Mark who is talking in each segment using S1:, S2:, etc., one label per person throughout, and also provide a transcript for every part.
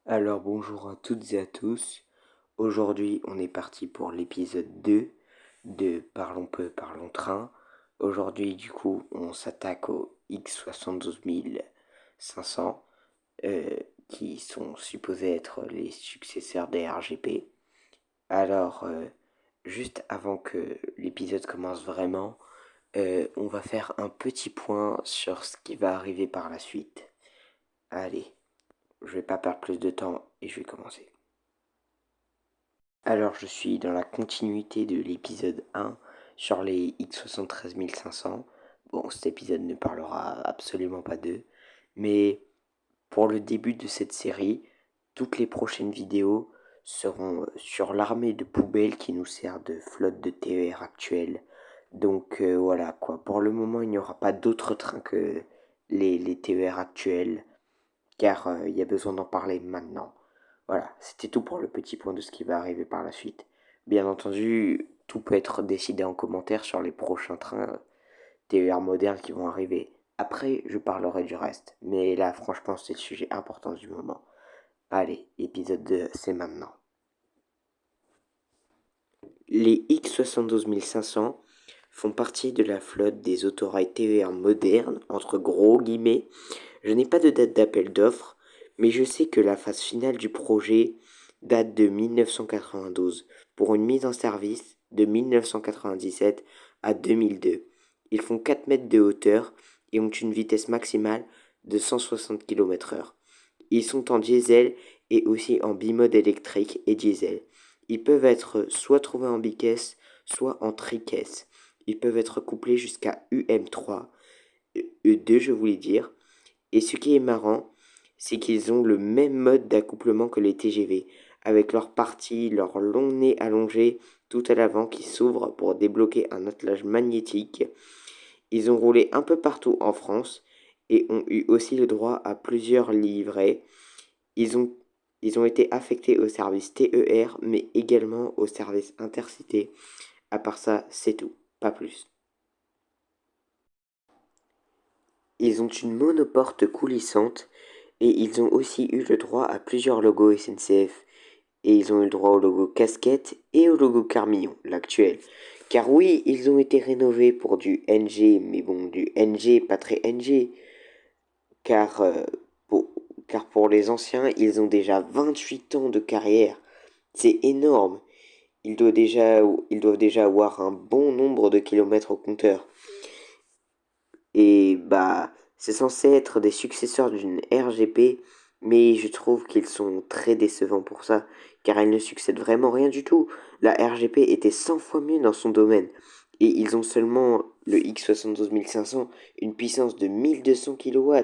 S1: Alors bonjour à toutes et à tous. Aujourd'hui on est parti pour l'épisode 2 de Parlons peu, parlons train. Aujourd'hui du coup on s'attaque aux X72500 qui sont supposés être les successeurs des RGP. Alors juste avant que l'épisode commence vraiment, on va faire un petit point sur ce qui va arriver par la suite. Allez, je vais pas perdre plus de temps et je vais commencer. Alors je suis dans la continuité de l'épisode 1 sur les X73500. Bon, cet épisode ne parlera absolument pas d'eux, mais pour le début de cette série, toutes les prochaines vidéos seront sur l'armée de poubelles qui nous sert de flotte de TER actuelle. Donc voilà quoi, pour le moment il n'y aura pas d'autres trains que les TER actuels, car il y a besoin d'en parler maintenant. Voilà, c'était tout pour le petit point de ce qui va arriver par la suite. Bien entendu, tout peut être décidé en commentaire sur les prochains trains TER modernes qui vont arriver. Après, je parlerai du reste. Mais là, franchement, c'est le sujet important du moment. Allez, épisode 2, c'est maintenant. Les X72500 font partie de la flotte des autorails TER modernes, entre gros guillemets. Je n'ai pas de date d'appel d'offres, mais je sais que la phase finale du projet date de 1992 pour une mise en service de 1997 à 2002. Ils font 4 mètres de hauteur et ont une vitesse maximale de 160 km/h. Ils sont en diesel et aussi en bimode électrique et diesel. Ils peuvent être soit trouvés en bicaisse, soit en tricaisse. Ils peuvent être couplés jusqu'à UM3, E2 je voulais dire. Et ce qui est marrant, c'est qu'ils ont le même mode d'accouplement que les TGV, avec leur partie, leur long nez allongé tout à l'avant qui s'ouvre pour débloquer un attelage magnétique. Ils ont roulé un peu partout en France et ont eu aussi le droit à plusieurs livrets. Ils ont, ils ont été affectés au service TER, mais également au service intercité. À part ça, c'est tout, pas plus. Ils ont une monoporte coulissante et ils ont aussi eu le droit à plusieurs logos SNCF. Et ils ont eu le droit au logo casquette et au logo Carmillon, l'actuel. Car oui, ils ont été rénovés pour du NG, mais bon, du NG, pas très NG. Car, pour, car pour les anciens, ils ont déjà 28 ans de carrière. C'est énorme. Ils doivent déjà avoir un bon nombre de kilomètres au compteur. Et bah, c'est censé être des successeurs d'une RGP, mais je trouve qu'ils sont très décevants pour ça, car ils ne succèdent vraiment rien du tout. La RGP était 100 fois mieux dans son domaine, et ils ont seulement le X72500, une puissance de 1200 kW.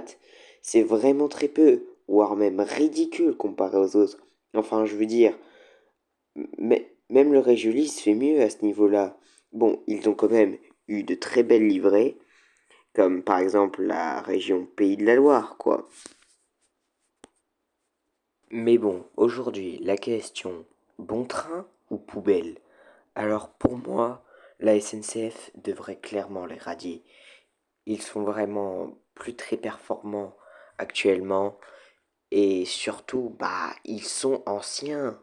S1: C'est vraiment très peu, voire même ridicule comparé aux autres. Enfin, je veux dire, mais même le Réjulis fait mieux à ce niveau-là. Bon, ils ont quand même eu de très belles livrées, comme par exemple la région Pays de la Loire, quoi. Mais bon, aujourd'hui, la question, bon train ou poubelle? Alors pour moi, la SNCF devrait clairement les radier. Ils sont vraiment plus très performants actuellement et surtout, bah, ils sont anciens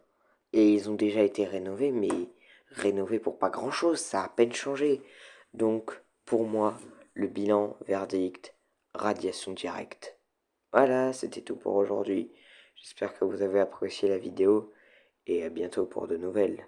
S1: et ils ont déjà été rénovés, mais rénovés pour pas grand-chose, ça a à peine changé. Donc, pour moi, le bilan, verdict, radiation directe. Voilà, c'était tout pour aujourd'hui. J'espère que vous avez apprécié la vidéo et à bientôt pour de nouvelles.